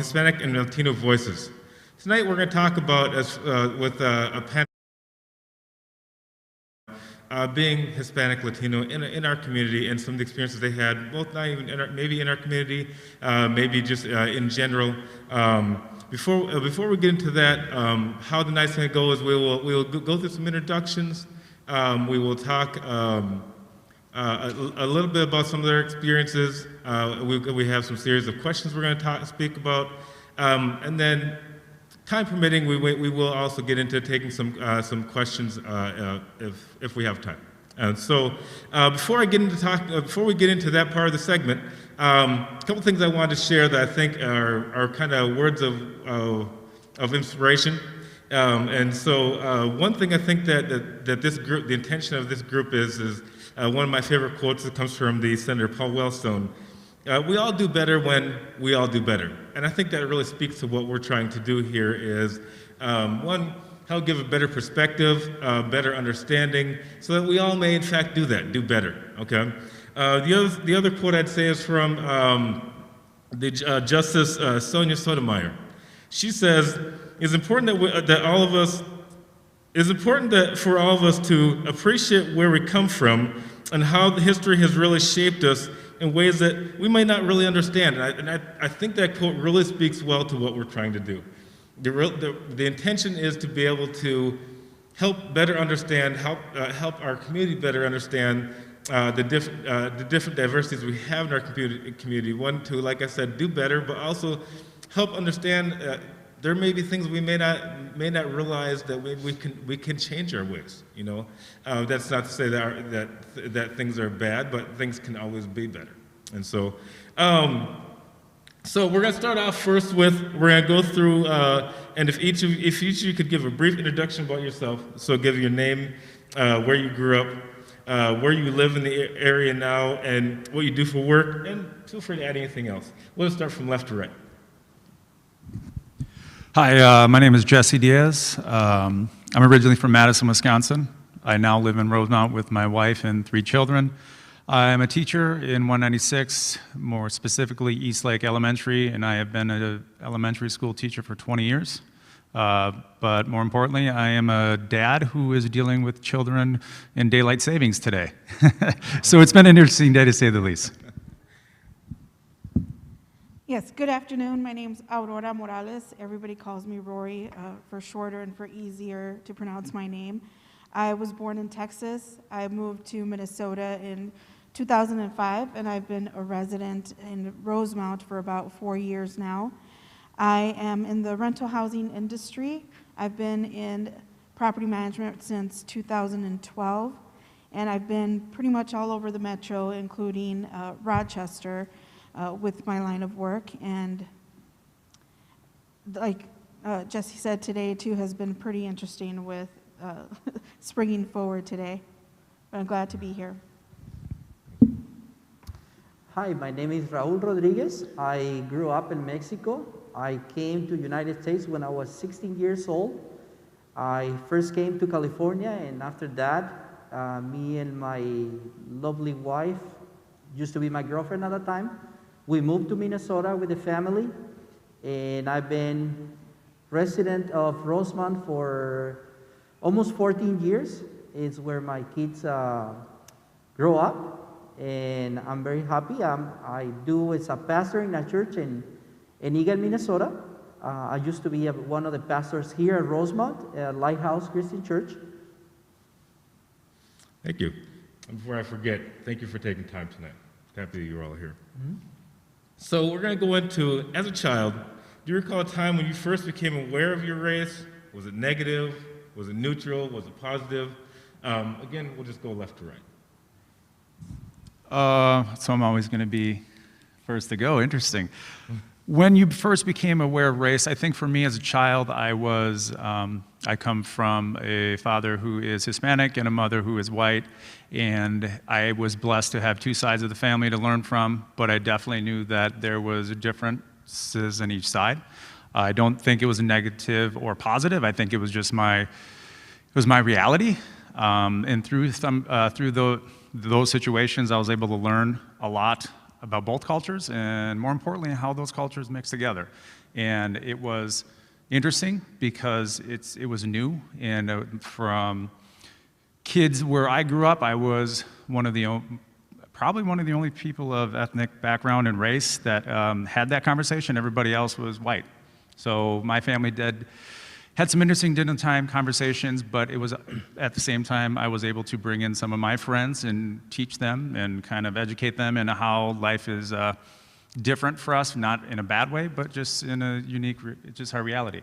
Hispanic and Latino voices. Tonight we're going to talk about, with a panel, being Hispanic, Latino in our community and some of the experiences they had, both not even maybe in our community, maybe just in general. Before we get into that, how the night's going to go is we will go through some introductions. We will talk a little bit about some of their experiences. We have some series of questions we're going to speak about, and then, time permitting, we will also get into taking some questions if we have time. So before we get into that part of the segment, a couple things I wanted to share that I think are kind of words of inspiration. And so one thing I think that this group, the intention of this group is one of my favorite quotes that comes from the Senator Paul Wellstone. We all do better when we all do better. And I think that really speaks to what we're trying to do here is, one, help give a better perspective, better understanding, so that we all may in fact do better, okay? The other quote I'd say is from Justice Sonia Sotomayor. She says, it's important for all of us to appreciate where we come from and how the history has really shaped us in ways that we might not really understand. And I think that quote really speaks well to what we're trying to do. The intention is to be able to help better understand, help our community better understand the different diversities we have in our community. One, to, like I said, do better, but also help understand there may be things we may not realize that we can change our ways. You know, that's not to say that things are bad, but things can always be better. And so, so we're going to start off first with we're going to go through and if each of you could give a brief introduction about yourself. So give your name, where you grew up, where you live in the area now, and what you do for work, and feel free to add anything else. We'll start from left to right. Hi, my name is Jesse Diaz. I'm originally from Madison, Wisconsin. I now live in Rosemount with my wife and 3 children. I'm a teacher in 196, more specifically East Lake Elementary, and I have been an elementary school teacher for 20 years. But more importantly, I am a dad who is dealing with children in daylight savings today. So it's been an interesting day to say the least. Yes, good afternoon. My name's Aurora Morales. Everybody calls me Rory for shorter and for easier to pronounce my name. I was born in Texas. I moved to Minnesota in 2005, and I've been a resident in Rosemount for about 4 years now. I am in the rental housing industry. I've been in property management since 2012, and I've been pretty much all over the metro, including Rochester, with my line of work. And like Jesse said, today too has been pretty interesting with springing forward today. But I'm glad to be here. Hi, my name is Raul Rodriguez. I grew up in Mexico. I came to the United States when I was 16 years old. I first came to California, and after that, me and my lovely wife, used to be my girlfriend at the time, we moved to Minnesota with the family, and I've been resident of Rosemount for almost 14 years. It's where my kids grow up, and I'm very happy. I do as a pastor in a church in Eagan, Minnesota. I used to be one of the pastors here at Rosemount, Lighthouse Christian Church. Thank you. And before I forget, thank you for taking time tonight. Happy that you're all here. Mm-hmm. So we're going to go into, as a child, do you recall a time when you first became aware of your race? Was it negative? Was it neutral? Was it positive? Again, we'll just go left to right. So I'm always going to be first to go. Interesting. When you first became aware of race, I think for me as a child, I come from a father who is Hispanic and a mother who is white, and I was blessed to have 2 sides of the family to learn from, but I definitely knew that there was differences in each side. I don't think it was negative or positive. I think it was just my reality, and through those situations, I was able to learn a lot about both cultures, and more importantly, how those cultures mix together. And it was interesting because it was new, and from kids where I grew up, I was probably one of the only people of ethnic background and race that had that conversation. Everybody else was white. So my family had some interesting dinner time conversations, but it was at the same time I was able to bring in some of my friends and teach them and kind of educate them in how life is different for us, not in a bad way, but just in a unique, just our reality.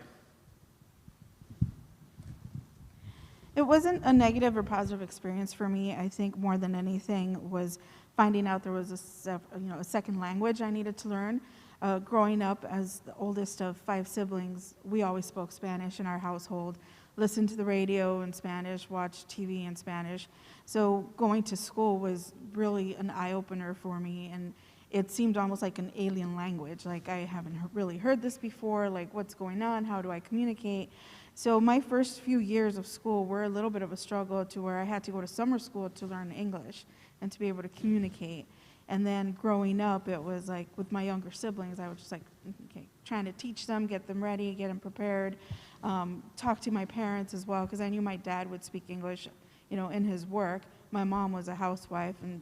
It wasn't a negative or positive experience for me. I think more than anything was finding out there was a second language I needed to learn. Growing up as the oldest of 5 siblings, we always spoke Spanish in our household, listened to the radio in Spanish, watched TV in Spanish. So going to school was really an eye-opener for me, and it seemed almost like an alien language. Like, I haven't really heard this before, like, what's going on, how do I communicate? So my first few years of school were a little bit of a struggle, to where I had to go to summer school to learn English and to be able to communicate. And then growing up, it was like with my younger siblings, I was just like, okay, trying to teach them, get them ready, get them prepared, talk to my parents as well, because I knew my dad would speak English, in his work. My mom was a housewife, and,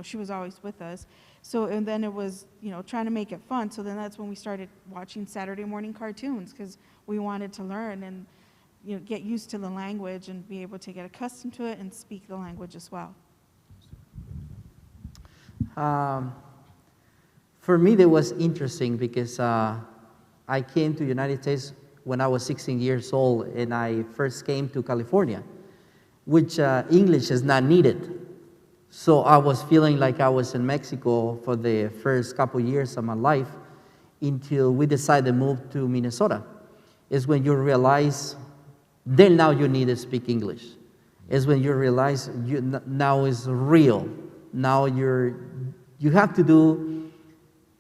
she was always with us. So, and then it was, trying to make it fun. So then that's when we started watching Saturday morning cartoons, because we wanted to learn and, get used to the language and be able to get accustomed to it and speak the language as well. For me, that was interesting because I came to the United States when I was 16 years old, and I first came to California, which English is not needed. So I was feeling like I was in Mexico for the first couple years of my life until we decided to move to Minnesota. Is when you realize, then now you need to speak English. Is when you realize now is real. Now you have to do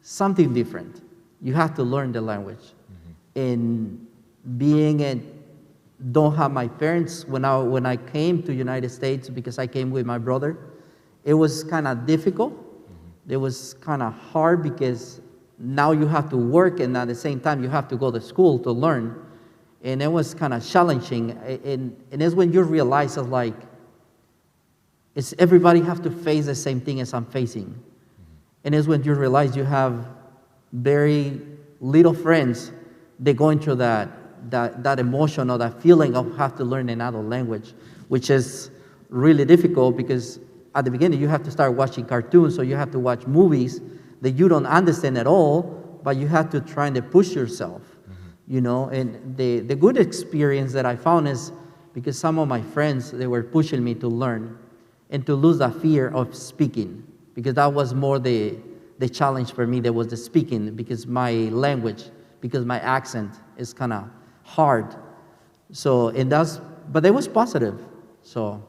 something different. You have to learn the language. Mm-hmm. And don't have my parents when I came to United States, because I came with my brother, it was kind of difficult. Mm-hmm. It was kind of hard because now you have to work, and at the same time you have to go to school to learn. And it was kind of challenging. And it's when you realize everybody have to face the same thing as I'm facing. Mm-hmm. And it's when you realize you have very little friends that go into that emotion or that feeling of have to learn another language, which is really difficult because at the beginning you have to start watching cartoons, so you have to watch movies that you don't understand at all, but you have to try and push yourself. Mm-hmm. And the good experience that I found is because some of my friends, they were pushing me to learn and to lose that fear of speaking, because that was more the challenge for me. That was the speaking, because my language, because my accent is kind of hard. So, but it was positive. So,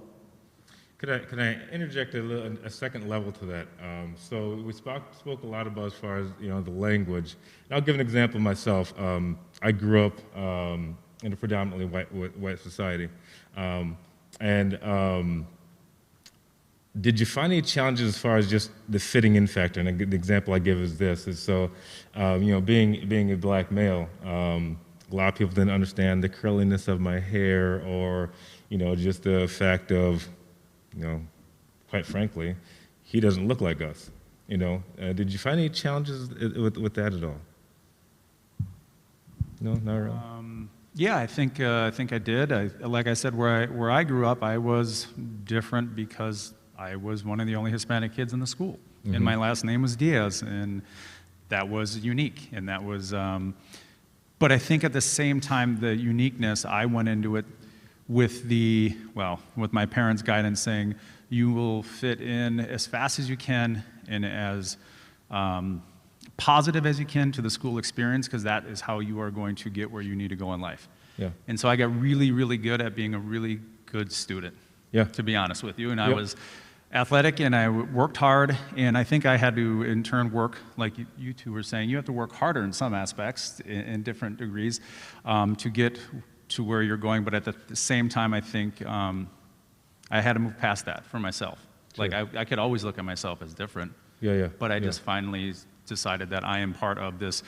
Could I interject a second level to that? So we spoke a lot about as far as the language. And I'll give an example myself. I grew up in a predominantly white society, did you find any challenges as far as just the fitting in factor? And the example I give is this: being a black male, a lot of people didn't understand the curliness of my hair, or just the fact of, quite frankly, he doesn't look like us. Did you find any challenges with that at all? No, not really. Yeah, I think I did. Like I said, where I grew up, I was different because I was one of the only Hispanic kids in the school, mm-hmm. and my last name was Diaz, and that was unique, and that was. But I think at the same time, the uniqueness, I went into it with my parents' guidance, saying you will fit in as fast as you can and as positive as you can to the school experience, because that is how you are going to get where you need to go in life. Yeah. And so I got really, really good at being a really good student. Yeah. To be honest with you, and I was athletic, and I worked hard, and I think I had to in turn work, like you two were saying, you have to work harder in some aspects, in different degrees, to get to where you're going. But at the same time, I think I had to move past that for myself. Sure. Like I could always look at myself as different, Yeah, yeah. But I yeah. just finally decided that I am part of this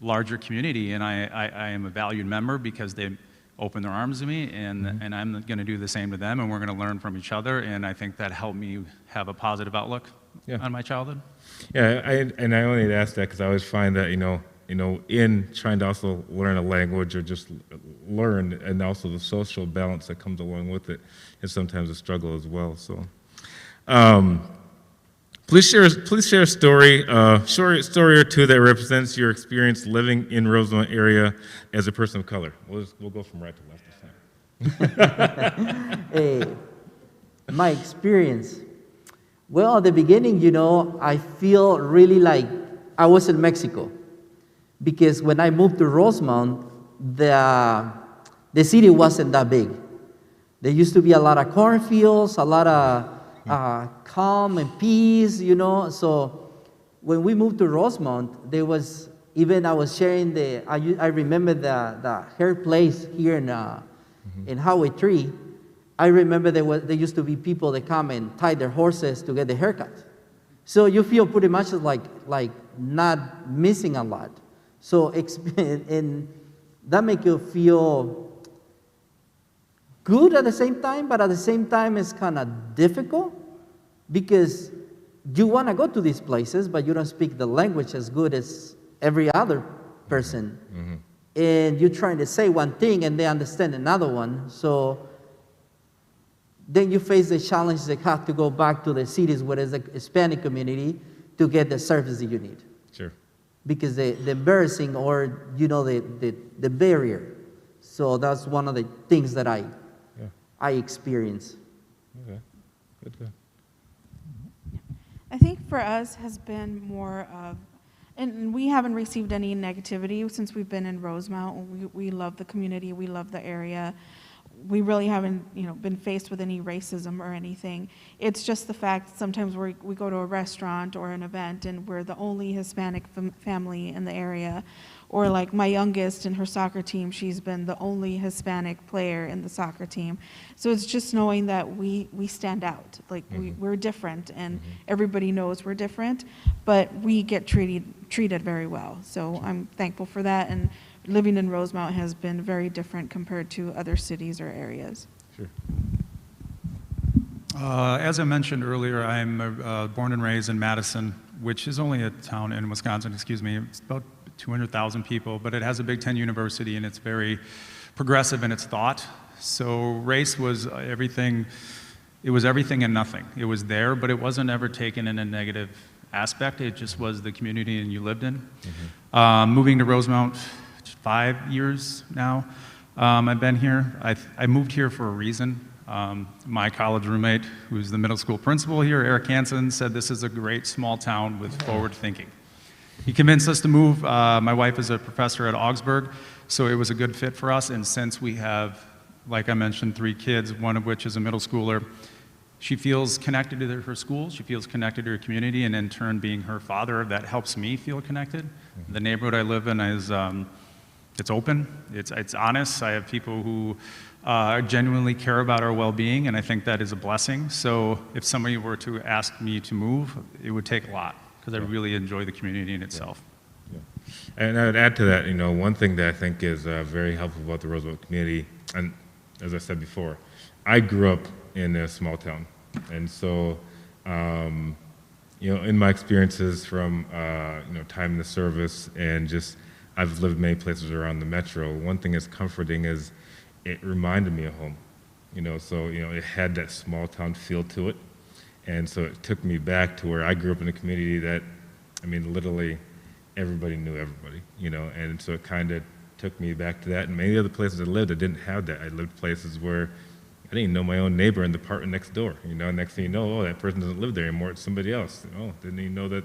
larger community, and I am a valued member because they opened their arms to me, and I'm going to do the same to them, and we're going to learn from each other, and I think that helped me have a positive outlook on my childhood. Yeah, I only ask that because I always find that, in trying to also learn a language or just learn, and also the social balance that comes along with it is sometimes a struggle as well. So, please share a story, short story or two that represents your experience living in Rosemount area as a person of color. We'll go from right to left this time. Hey, my experience. Well, at the beginning, I feel really like I was in Mexico. Because when I moved to Rosemount, the city wasn't that big. There used to be a lot of cornfields, a lot of calm and peace, So when we moved to Rosemount, there was, even I was sharing I remember the hair place here in Highway 3. I remember there used to be people that come and tie their horses to get the haircut. So you feel pretty much like not missing a lot. So, and that make you feel good at the same time, but at the same time it's kind of difficult because you want to go to these places, but you don't speak the language as good as every other person. Mm-hmm. And you're trying to say one thing and they understand another one. So then you face the challenge that have to go back to the cities where there's a Hispanic community to get the service that you need. Sure. Because the embarrassing or, the barrier. So that's one of the things that I experience. Okay, good. I think for us has been more of, and we haven't received any negativity since we've been in Rosemount. We love the community, we love the area. We really haven't, been faced with any racism or anything. It's just the fact sometimes we go to a restaurant or an event and we're the only Hispanic family in the area. Or like my youngest in her soccer team, she's been the only Hispanic player in the soccer team. So it's just knowing that we stand out, like we're different and everybody knows we're different, but we get treated very well. So I'm thankful for that. And living in Rosemount has been very different compared to other cities or areas. Sure. As I mentioned earlier, I'm born and raised in Madison, which is only a town in Wisconsin, It's about 200,000 people, but it has a Big Ten university and it's very progressive in its thought. So race was everything, it was everything and nothing. It was there, but it wasn't ever taken in a negative aspect. It just was the community and you lived in. Moving to Rosemount 5 years now. I've been here. I moved here for a reason. My college roommate, who's the middle school principal here, Eric Hansen, said this is a great small town with forward thinking. He convinced us to move. My wife is a professor at Augsburg, so it was a good fit for us. And since we have, like I mentioned, 3 kids, one of which is a middle schooler, she feels connected to her school, she feels connected to her community, and in turn, being her father, that helps me feel connected. The neighborhood I live in is it's open, it's honest. I have people who genuinely care about our well-being, and I think that is a blessing. So if somebody were to ask me to move, it would take a lot, because I really enjoy the community in itself. Yeah. And I would add to that, one thing that I think is very helpful about the Roosevelt community, and as I said before, I grew up in a small town, and so in my experiences from time in the service and just I've lived many places around the metro. One thing that's comforting is it reminded me of home, So it had that small town feel to it, and so it took me back to where I grew up in a community that, literally everybody knew everybody, And so it kind of took me back to that. And many other places I lived, I didn't have that. I lived places where I didn't even know my own neighbor in the apartment next door. Next thing you know, that person doesn't live there anymore. It's somebody else. Didn't even know that.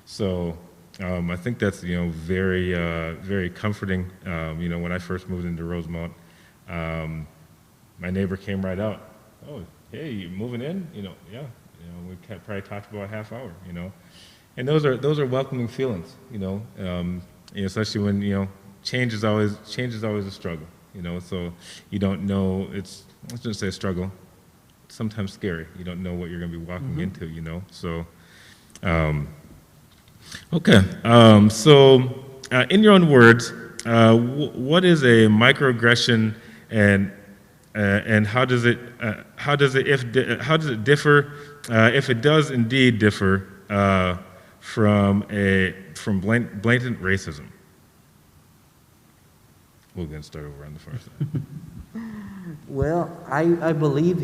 So I think that's very very comforting. When I first moved into Rosemount, my neighbor came right out. Oh, hey, you moving in? Yeah. We probably talked about a half hour. And those are welcoming feelings. Especially when change is always a struggle. So you don't know, let's just say a struggle, it's sometimes scary. You don't know what you're going to be walking into, So Okay, in your own words, what is a microaggression, and how does it differ, if it does indeed differ, from blatant racism? We're going to start over on the far side. Well, I believe,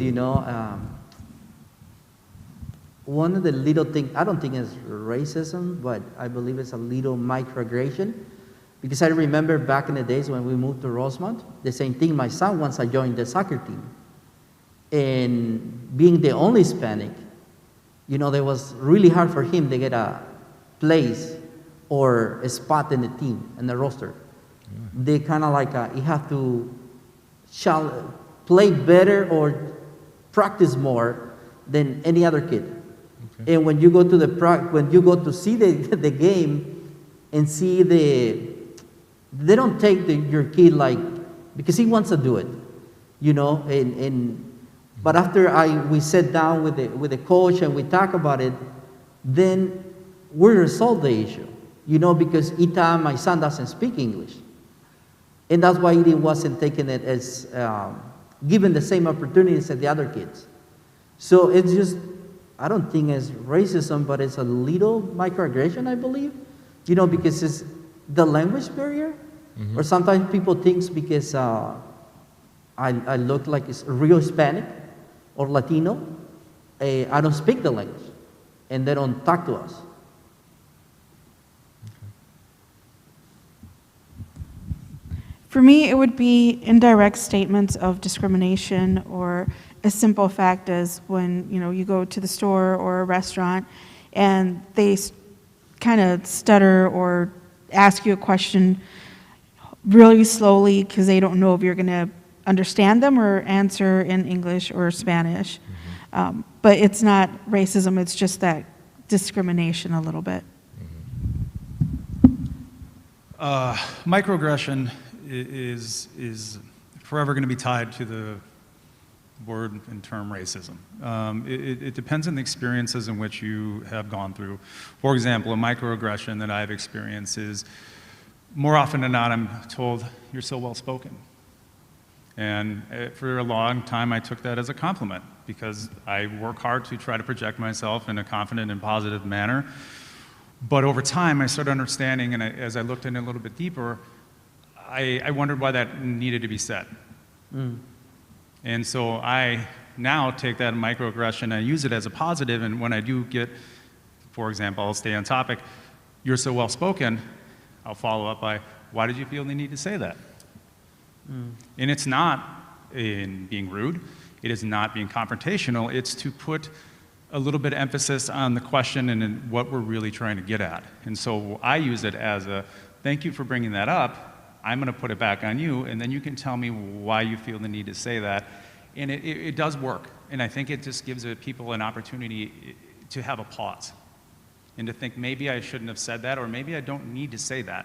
one of the little things, I don't think it's racism, but I believe it's a little microaggression. Because I remember back in the days when we moved to Rosemount, the same thing, my son, once I joined the soccer team. And being the only Hispanic, it was really hard for him to get a place or a spot in the team, in the roster. Yeah. They kind of like, you have to play better or practice more than any other kid. Okay. And when you go to see the game and see they don't take your kid because he wants to do it, but after we sat down with the coach and we talk about it, then we resolve the issue, because Ita, my son, doesn't speak English. And that's why he wasn't taking it as given the same opportunities as the other kids. So it's just, I don't think it's racism, but it's a little microaggression, I believe, because it's the language barrier. Mm-hmm. Or sometimes people think because I look like it's real Hispanic or Latino, I don't speak the language, and they don't talk to us. For me, it would be indirect statements of discrimination, or a simple fact as when you go to the store or a restaurant and they kind of stutter or ask you a question really slowly because they don't know if you're going to understand them or answer in English or Spanish. Mm-hmm. But it's not racism, it's just that discrimination a little bit. Microaggression is forever going to be tied to the word and term racism. It depends on the experiences in which you have gone through. For example, a microaggression that I've experienced is, more often than not, I'm told, "You're so well-spoken." And for a long time, I took that as a compliment, because I work hard to try to project myself in a confident and positive manner. But over time, I started understanding, and as I looked in a little bit deeper, I wondered why that needed to be said. Mm. And so I now take that microaggression and I use it as a positive, and when I do get, for example, I'll stay on topic, "You're so well-spoken," I'll follow up by, "Why did you feel the need to say that?" Mm. And it's not in being rude, it is not being confrontational, it's to put a little bit of emphasis on the question and what we're really trying to get at. And so I use it as a, "Thank you for bringing that up. I'm going to put it back on you, and then you can tell me why you feel the need to say that." And it does work. And I think it just gives people an opportunity to have a pause and to think, maybe I shouldn't have said that, or maybe I don't need to say that.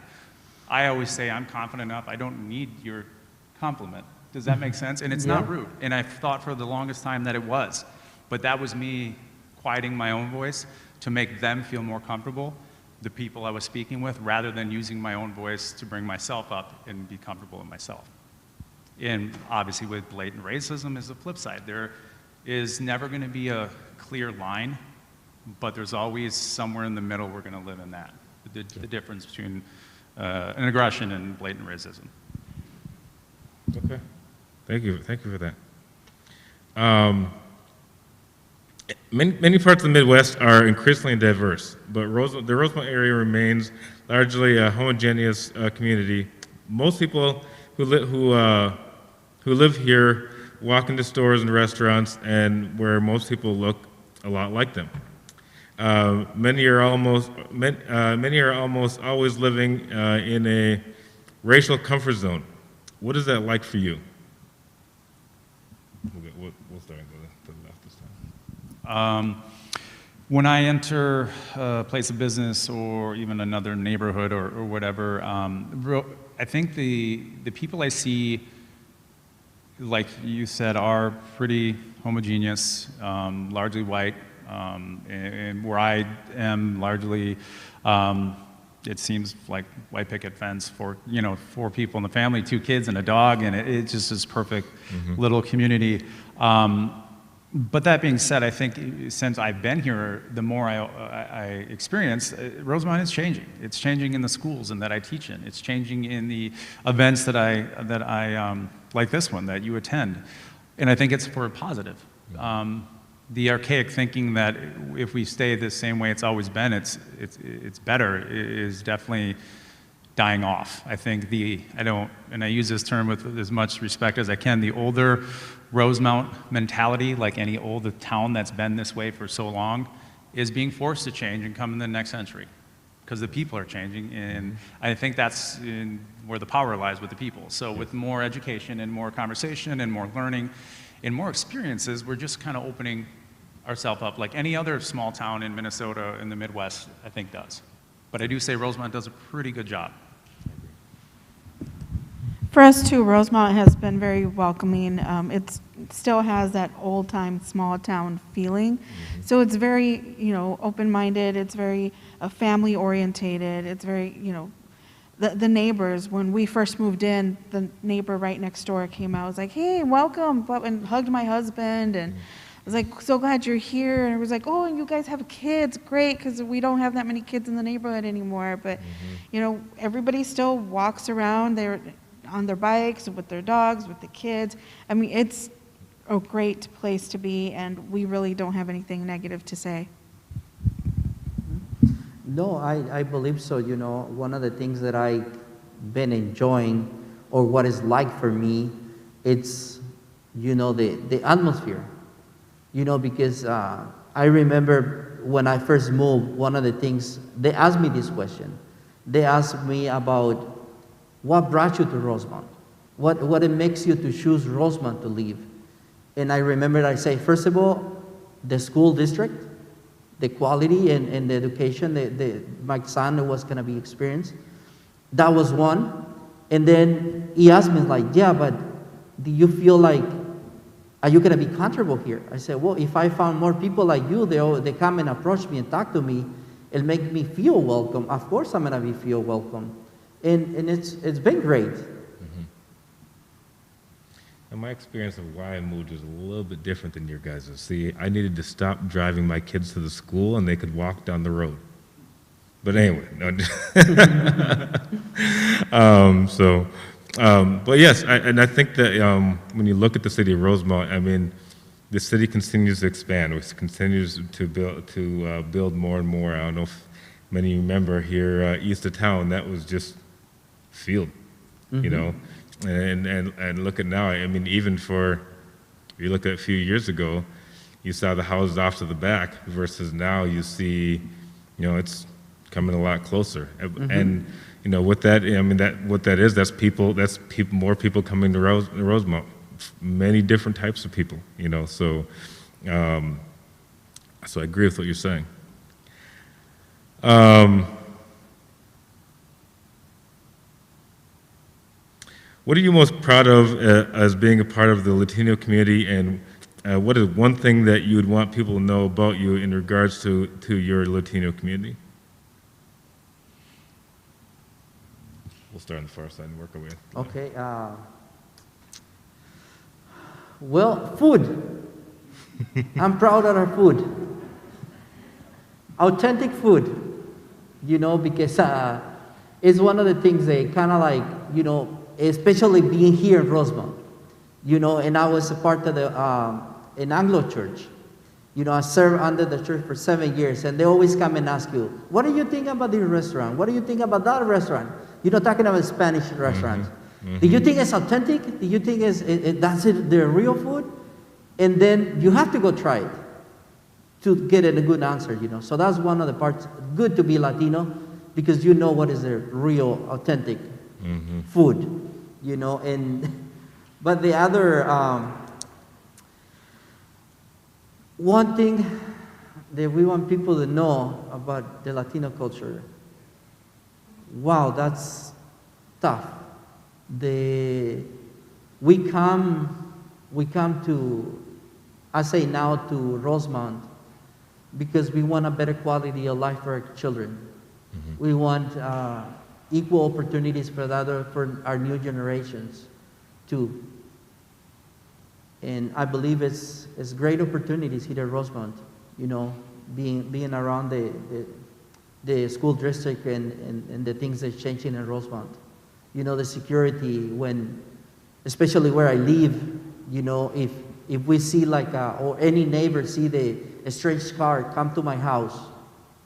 I always say, I'm confident enough, I don't need your compliment. Does that make sense? And it's not rude. And I thought for the longest time that it was. But that was me quieting my own voice to make them feel more comfortable, the people I was speaking with, rather than using my own voice to bring myself up and be comfortable in myself. And obviously with blatant racism is the flip side. There is never going to be a clear line, but there's always somewhere in the middle we're going to live in that, the difference between an aggression and blatant racism. Okay, thank you for that. Many parts of the Midwest are increasingly diverse, but the Rosemount area remains largely a homogeneous community. Most people who live here walk into stores and restaurants, and where most people look a lot like them. Many are almost always living in a racial comfort zone. What is that like for you? We'll start to the left this time. When I enter a place of business or even another neighborhood or whatever, I think the people I see, like you said, are pretty homogeneous, largely white. And where I am largely, it seems like white picket fence for, 4 people in the family, 2 kids and a dog, and it just is perfect little community. But that being said, I think since I've been here, the more I experience, Rosemount is changing. It's changing in the schools and that I teach in. It's changing in the events that I like this one that you attend, and I think it's for a positive. The archaic thinking that if we stay the same way it's always been, it's better is definitely dying off. I think and I use this term with as much respect as I can, the older Rosemount mentality, like any old town that's been this way for so long, is being forced to change and come in the next century because the people are changing, and I think that's where the power lies with the people. So with more education and more conversation and more learning and more experiences, we're just kind of opening ourselves up like any other small town in Minnesota in the Midwest, I think, does. But I do say Rosemount does a pretty good job. For us too, Rosemount has been very welcoming. It still has that old-time small town feeling. So it's very, open-minded. It's very family-orientated. It's very, the neighbors, when we first moved in, the neighbor right next door came out, was like, hey, welcome, and hugged my husband, and I was like, so glad you're here. And it was like, oh, and you guys have kids, great, because we don't have that many kids in the neighborhood anymore. But, everybody still walks around. They're on their bikes, with their dogs, with the kids. I mean, it's a great place to be, and we really don't have anything negative to say. No, I believe so. One of the things that I've been enjoying, or what it's like for me, it's, the atmosphere. Because I remember when I first moved, one of the things, they asked me this question. They asked me about what brought you to Rosemount? What it makes you to choose Rosemount to live? And I remember I say, first of all, the school district, the quality and the education my son was going to be experienced. That was one. And then he asked me, like, yeah, but do you feel like, are you going to be comfortable here? I said, well, if I found more people like you, they come and approach me and talk to me, it'll make me feel welcome. Of course I'm going to feel welcome. And it's been great. And my experience of why I moved is a little bit different than your guys'. See, I needed to stop driving my kids to the school and they could walk down the road. But anyway, no. But yes, I think that when you look at the city of Rosemount, I mean, the city continues to expand. It continues to build more and more. I don't know if many remember here east of town, that was just field, and look at now. I mean, even if you look at a few years ago, you saw the houses off to the back versus now you see, it's coming a lot closer. And with that, I mean, that's more people coming to Rosemount, many different types of people, so I agree with what you're saying. What are you most proud of as being a part of the Latino community, and what is one thing that you would want people to know about you in regards to your Latino community? We'll start on the far side and work our way. Okay. Well, food. I'm proud of our food. Authentic food, because it's one of the things that kind of like, especially being here in Rosemount, and I was a part of an Anglo church. I served under the church for 7 years, and they always come and ask you, what do you think about this restaurant? What do you think about that restaurant? Talking about Spanish restaurants. Do you think it's authentic? Do you think that's their real food? And then you have to go try it to get a good answer, So that's one of the parts. Good to be Latino, because you know what is the real, authentic food, But the other, one thing that we want people to know about the Latino culture, wow, that's tough. We come to, I say now, to Rosemount because we want a better quality of life for our children. We want equal opportunities for for our new generations too. And I believe it's great opportunities here at Rosemount, you know, being around the school district and the things that's changing in Rosemount. You know, the security, especially where I live, you know, if we see or any neighbor see a strange car come to my house,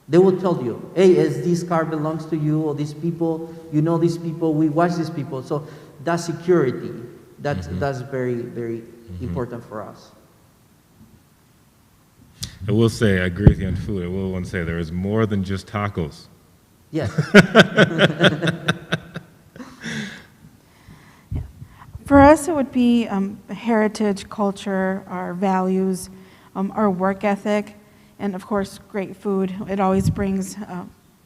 they will tell you, hey, this car belongs to you, or these people, you know these people, we watch these people. So that security, that's very, very important for us. I will say, I agree with you on food. I will want to say there is more than just tacos. Yes. For us, it would be heritage, culture, our values, our work ethic, and of course, great food. It always brings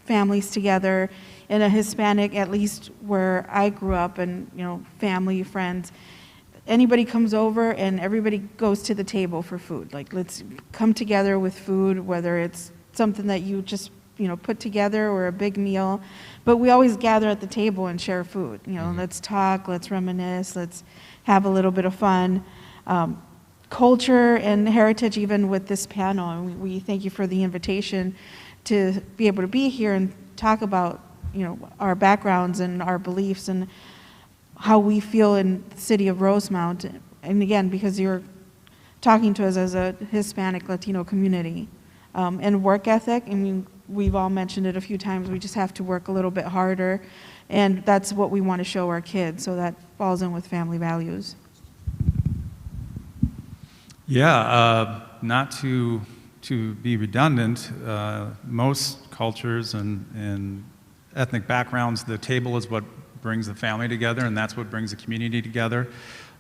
families together. In a Hispanic, at least where I grew up, and you know, family, friends, anybody comes over and everybody goes to the table for food. Like, let's come together with food, whether it's something that you just, you know, put together or a big meal. But we always gather at the table and share food. You know, let's talk, let's reminisce, let's have a little bit of fun. Culture and heritage, even with this panel, and we thank you for the invitation to be able to be here and talk about, you know, our backgrounds and our beliefs and how we feel in the city of Rosemount. And again, because you're talking to us as a Hispanic Latino community. And work ethic, I mean, we've all mentioned it a few times, we just have to work a little bit harder, and that's what we want to show our kids, so that falls in with family values. Yeah, not to be redundant, most cultures and ethnic backgrounds, the table is what brings the family together, and that's what brings the community together.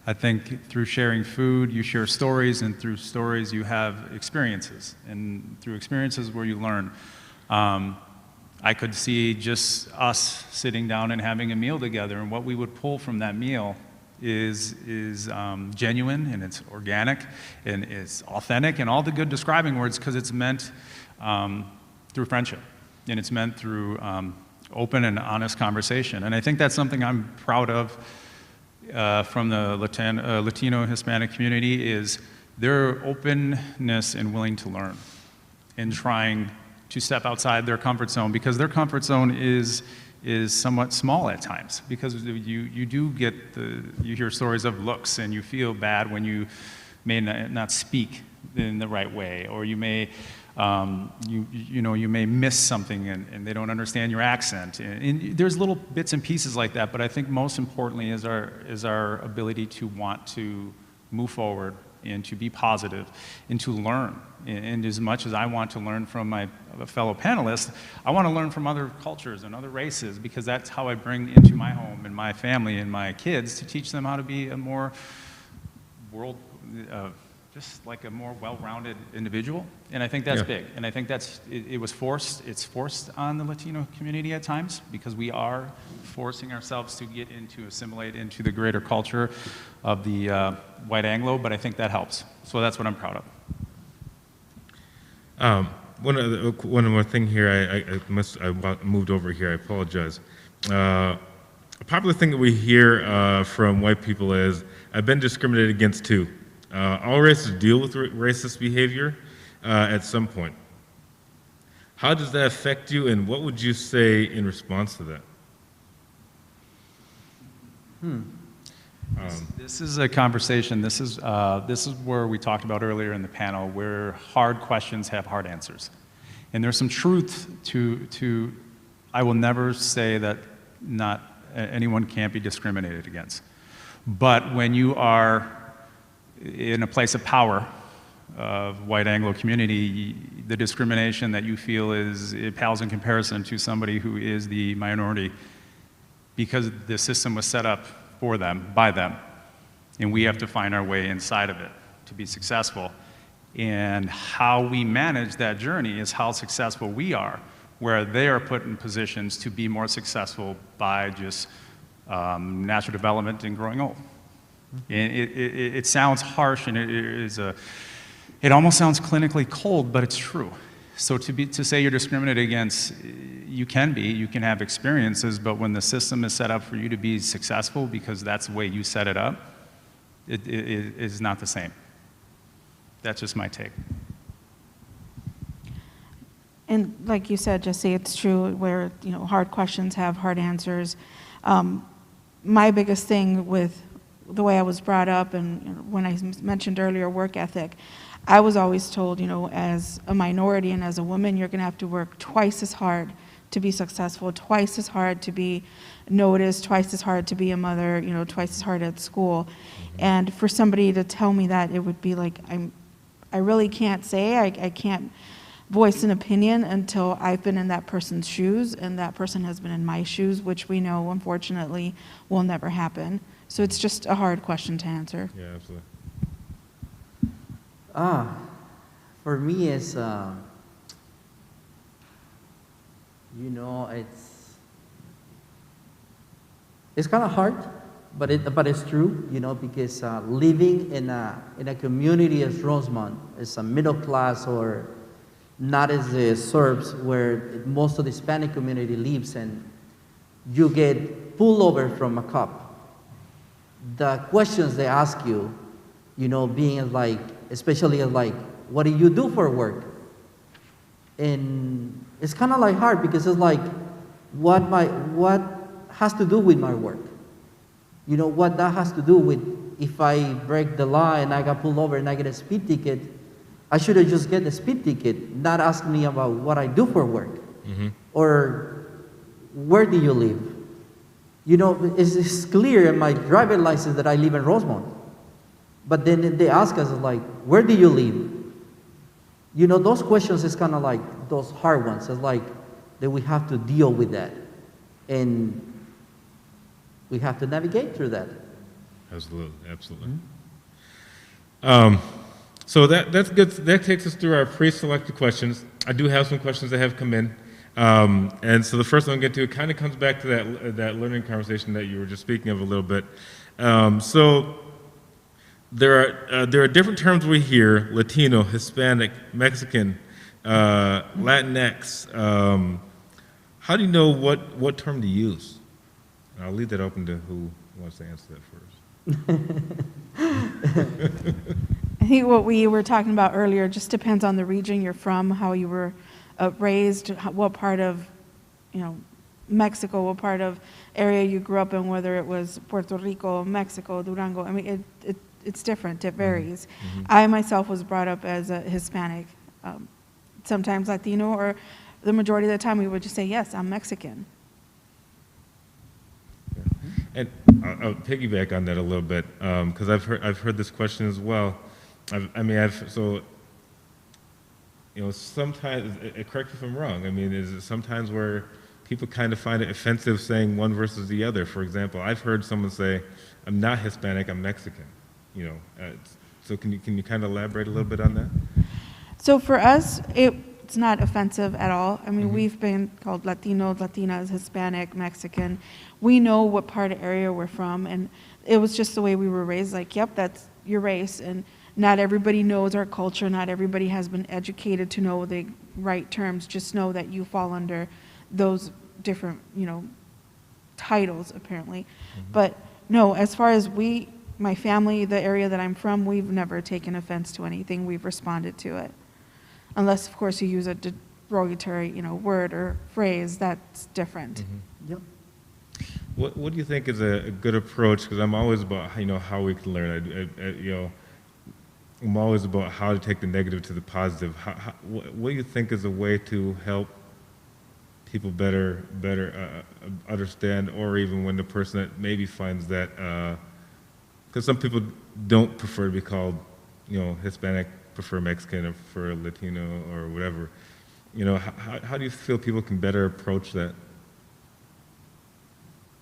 I think through sharing food, you share stories, and through stories, you have experiences, and through experiences where you learn. I could see just us sitting down and having a meal together, and what we would pull from that meal is genuine, and it's organic, and it's authentic, and all the good describing words, because it's meant through friendship, and it's meant through open and honest conversation. And I think that's something I'm proud of from the Latino Hispanic community, is their openness and willing to learn and trying to step outside their comfort zone, because their comfort zone is somewhat small at times, because you do get you hear stories of looks, and you feel bad when you may not speak in the right way, or you may you may miss something, and they don't understand your accent, and there's little bits and pieces like that. But I think most importantly is our ability to want to move forward and to be positive and to learn. And as much as I want to learn from my fellow panelists, I want to learn from other cultures and other races, because that's how I bring into my home and my family and my kids, to teach them how to be a more just like a more well-rounded individual. And I think that's big. And I think it's forced on the Latino community at times, because we are forcing ourselves to assimilate into the greater culture of the white Anglo, but I think that helps. So that's what I'm proud of. One more thing here, I moved over here, I apologize. A popular thing that we hear from white people is, I've been discriminated against too. All races deal with racist behavior at some point. How does that affect you, and what would you say in response to that? This is a conversation. This is where we talked about earlier in the panel, where hard questions have hard answers. And there's some truth to I will never say that not anyone can't be discriminated against. But when you are in a place of power of white Anglo community, the discrimination that you feel it pales in comparison to somebody who is the minority, because the system was set up for them, by them, and we have to find our way inside of it to be successful. And how we manage that journey is how successful we are, where they are put in positions to be more successful by just natural development and growing old. And it sounds harsh, and it is It almost sounds clinically cold, but it's true. So to say you're discriminated against, you can have experiences, but when the system is set up for you to be successful because that's the way you set it up, it is not the same. That's just my take. And like you said, Jesse, it's true where, hard questions have hard answers. My biggest thing with the way I was brought up and when I mentioned earlier work ethic, I was always told, as a minority and as a woman, you're going to have to work twice as hard to be successful, twice as hard to be noticed, twice as hard to be a mother, twice as hard at school. And for somebody to tell me that, it would be like, I really can't say, I can't voice an opinion until I've been in that person's shoes and that person has been in my shoes, which we know, unfortunately, will never happen. So it's just a hard question to answer. Yeah, absolutely. For me, it's, it's kind of hard, but it's true, because living in a community as Rosemount, as a middle class or not as the suburbs where most of the Hispanic community lives, and you get pulled over from a cop. The questions they ask you, being like, especially like, what do you do for work? And it's kind of like hard because it's like, what has to do with my work? What that has to do with if I break the law and I got pulled over and I get a speed ticket, I should have just get a speed ticket, not ask me about what I do for work. Mm-hmm. Or where do you live? It's clear in my driver's license that I live in Rosemount. But then they ask us like, where do you live? Those questions is kind of like those hard ones. It's like that we have to deal with that. And we have to navigate through that. Absolutely, absolutely. So that's good. That takes us through our pre-selected questions. I do have some questions that have come in. And so the first one I'm going to get to, it kind of comes back to that learning conversation that you were just speaking of a little bit. So there are different terms we hear: Latino, Hispanic, Mexican, Latinx. How do you know what term to use? And I'll leave that open to who wants to answer that first. I think what we were talking about earlier just depends on the region you're from, how you were raised, what part of, Mexico, what part of area you grew up in, whether it was Puerto Rico, Mexico, Durango. I mean, it's different. It varies. Mm-hmm. I myself was brought up as a Hispanic, sometimes Latino, or the majority of the time we would just say, yes, I'm Mexican. And I'll piggyback on that a little bit because I've heard this question as well. Sometimes, correct me if I'm wrong. I mean, is it sometimes where people kind of find it offensive saying one versus the other? For example, I've heard someone say, "I'm not Hispanic, I'm Mexican." So can you kind of elaborate a little bit on that? So for us, it's not offensive at all. I mean, Mm-hmm. we've been called Latinos, Latinas, Hispanic, Mexican. We know what part of area we're from, and it was just the way we were raised. Like, yep, that's your race, and not everybody knows our culture. Not everybody has been educated to know the right terms. Just know that you fall under those different, titles, apparently. Mm-hmm. But no, as far as my family, the area that I'm from, we've never taken offense to anything. We've responded to it. Unless, of course, you use a derogatory, word or phrase, that's different. Mm-hmm. Yep. What do you think is a good approach? Because I'm always about how we can learn. I'm always about how to take the negative to the positive. What do you think is a way to help people better understand, or even when the person that maybe finds that, because some people don't prefer to be called, Hispanic, prefer Mexican, or prefer Latino, or whatever. How do you feel people can better approach that?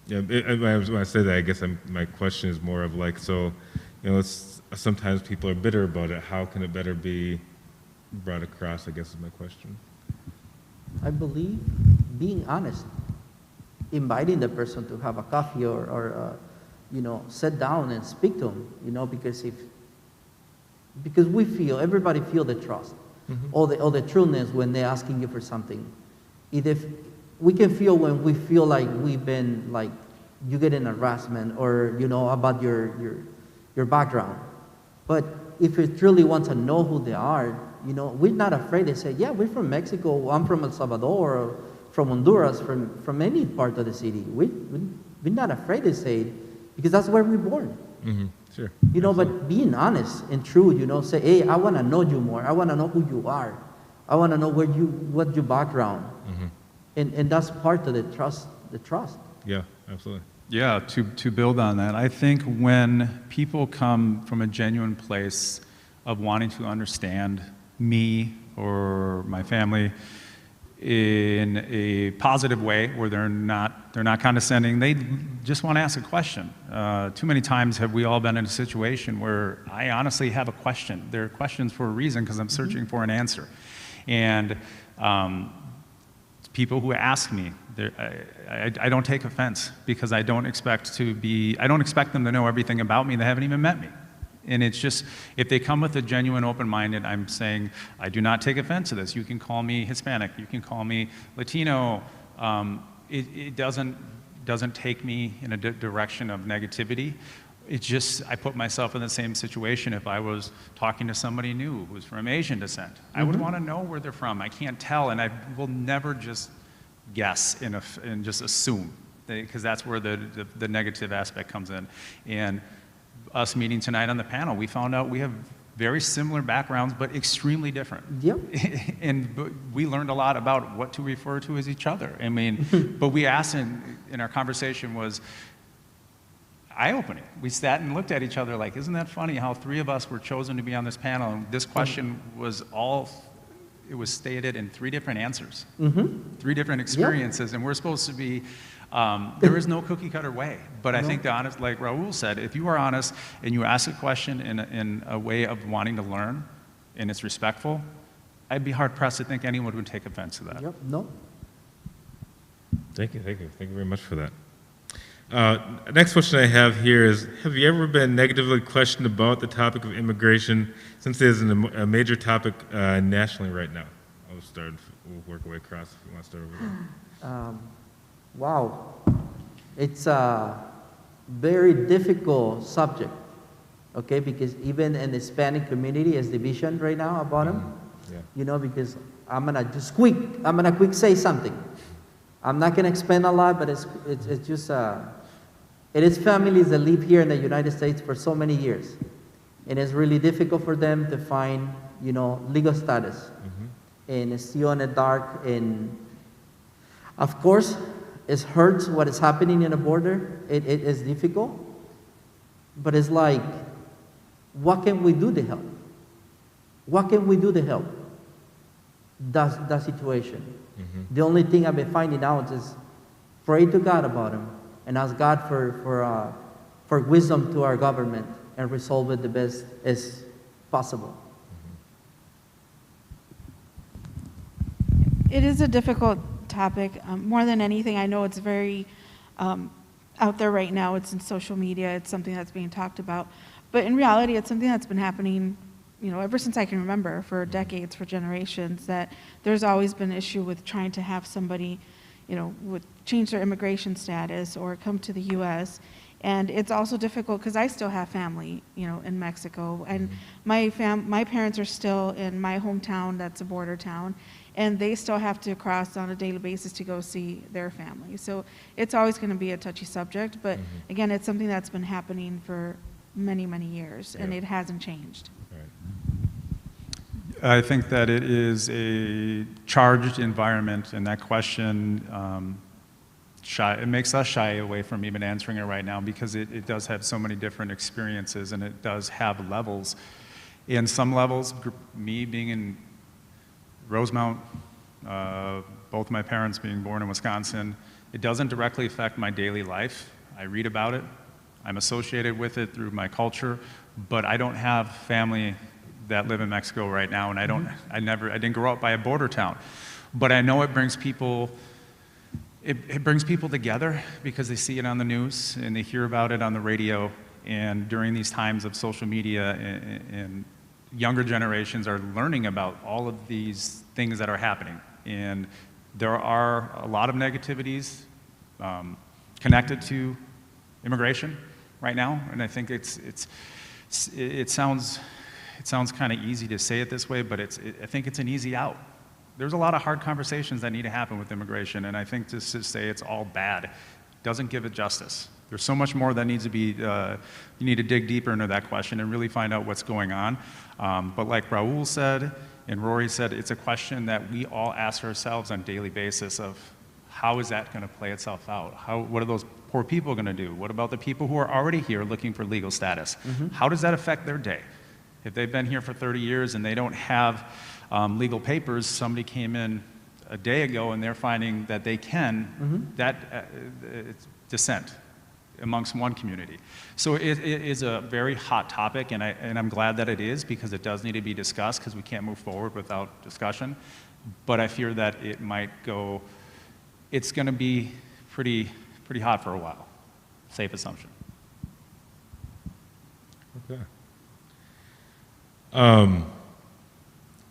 Yeah, when I say that, I guess my question is more of like, sometimes people are bitter about it. How can it better be brought across, I guess is my question. I believe being honest, inviting the person to have a coffee or sit down and speak to them, because if because everybody feel the trust, or the trueness when they're asking you for something. If we can feel when we feel like we've been like, you get an harassment or, about your background. But if you truly want to know who they are, we're not afraid to say, yeah, we're from Mexico, I'm from El Salvador, or from Honduras, from any part of the city. We're not afraid to say it because that's where we're born. Sure. But being honest and true, say, hey, I want to know you more. I want to know who you are. I want to know what your background. And that's part of the trust. Yeah, absolutely. Yeah, to build on that, I think when people come from a genuine place of wanting to understand me or my family in a positive way, where they're not condescending, they just want to ask a question. Too many times have we all been in a situation where I honestly have a question. There are questions for a reason because I'm searching for an answer. And people who ask me, I don't take offense because I don't expect them to know everything about me. They haven't even met me. And it's just, if they come with a genuine open-minded, I'm saying, I do not take offense to this. You can call me Hispanic. You can call me Latino. It doesn't take me in a direction of negativity. It's just, I put myself in the same situation if I was talking to somebody new who's from Asian descent. I would want to know where they're from. I can't tell, and I will never just guess and just assume, because that's where the negative aspect comes in. And us meeting tonight on the panel, we found out we have very similar backgrounds, but extremely different. Yep. But we learned a lot about what to refer to as each other. I mean, but we asked in our conversation was eye-opening. We sat and looked at each other like, isn't that funny how three of us were chosen to be on this panel, and this question was it was stated in three different answers, three different experiences, and we're supposed to be, there is no cookie-cutter way. But I think like Raul said, if you are honest and you ask a question in a way of wanting to learn, and it's respectful, I'd be hard-pressed to think anyone would take offense to that. Yep. No. Thank you very much for that. Next question I have here is, have you ever been negatively questioned about the topic of immigration, since it is a major topic nationally right now? We'll work our way across if you want to start over there. Wow. It's a very difficult subject, okay, because even in the Hispanic community, there's division right now about them. Yeah. Because I'm gonna quick say something. I'm not gonna expand a lot, but it's just, it is families that live here in the United States for so many years. And it's really difficult for them to find, legal status. And it's still in the dark. And of course, it hurts what is happening in the border. It is difficult. But it's like, what can we do to help? What can we do to help that situation? The only thing I've been finding out is pray to God about them and ask God for wisdom to our government and resolve it the best as possible. It is a difficult topic. More than anything, I know it's very out there right now. It's in social media. It's something that's being talked about. But in reality, it's something that's been happening ever since I can remember, for decades, for generations, that there's always been an issue with trying to have somebody, would change their immigration status or come to the U.S. And it's also difficult because I still have family, in Mexico. And my parents are still in my hometown, that's a border town, and they still have to cross on a daily basis to go see their family. So it's always going to be a touchy subject. But again, it's something that's been happening for many, many years, and it hasn't changed. I think that it is a charged environment, and that question, it makes us shy away from even answering it right now, because it does have so many different experiences, and it does have levels. In some levels, me being in Rosemount, both my parents being born in Wisconsin, it doesn't directly affect my daily life. I read about it. I'm associated with it through my culture, but I don't have family that live in Mexico right now, and I didn't grow up by a border town. But I know it brings people, it brings people together because they see it on the news and they hear about it on the radio. And during these times of social media and younger generations are learning about all of these things that are happening. And there are a lot of negativities connected to immigration right now, and I think it sounds kind of easy to say it this way, but I think it's an easy out. There's a lot of hard conversations that need to happen with immigration, and I think just to say it's all bad doesn't give it justice. There's so much more that needs to be, you need to dig deeper into that question and really find out what's going on. But like Raul said, and Rory said, it's a question that we all ask ourselves on a daily basis of how is that going to play itself out? What are those poor people going to do? What about the people who are already here looking for legal status? How does that affect their day? If they've been here for 30 years and they don't have legal papers, somebody came in a day ago and they're finding that they can, it's dissent amongst one community. So it is a very hot topic, and I'm glad that it is, because it does need to be discussed, because we can't move forward without discussion. But I fear that it might go, it's going to be pretty hot for a while. Safe assumption. Okay.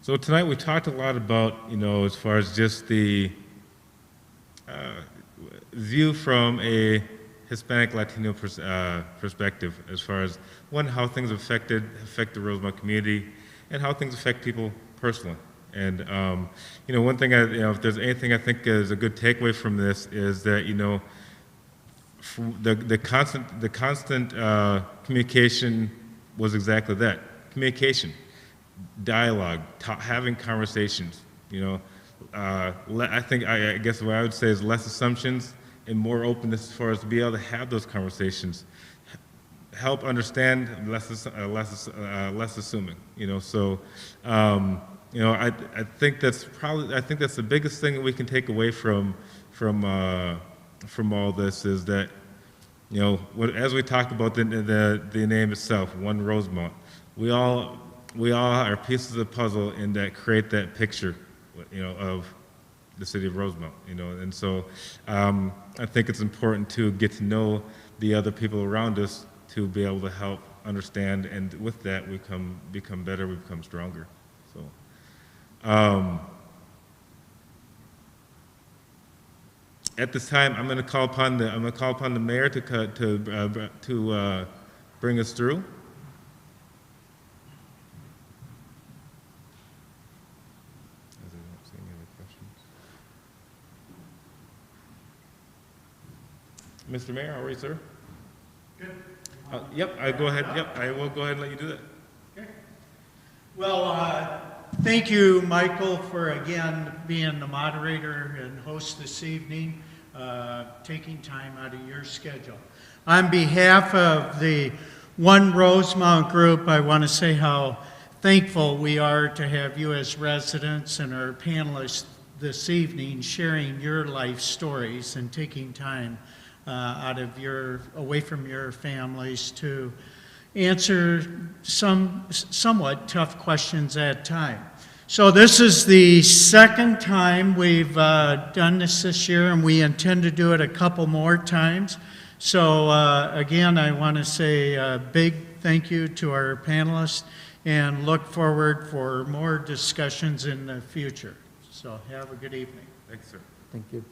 So tonight we talked a lot about, as far as just the view from a Hispanic Latino perspective, as far as how things affect the Rosemount community, and how things affect people personally. And one thing if there's anything I think is a good takeaway from this is that the constant communication was exactly that: communication, dialogue, having conversations. I guess what I would say is less assumptions and more openness as far as to be able to have those conversations, help understand, less assuming. So I think that's the biggest thing that we can take away from all this is that as we talked about the name itself, One Rosemount, we all are pieces of the puzzle in that create that picture of the city of Rosemount, and so I think it's important to get to know the other people around us to be able to help understand, and with that we become better, we become stronger. So at this time, I'm going to call upon the mayor to bring us through. Mr. Mayor, how are you, sir? Good. Yep, I go ahead. Yep, I will go ahead and let you do that. Okay. Well, thank you, Michael, for again being the moderator and host this evening, taking time out of your schedule. On behalf of the One Rosemount group, I want to say how thankful we are to have you as residents and our panelists this evening sharing your life stories and taking time away from your families to answer some somewhat tough again at time. So this is the second time we've done this year, and we intend to do it a couple more times. So again, I want to say a big thank you to our panelists and look forward for more discussions in the future. So have a good evening. Thanks, sir. Thank you.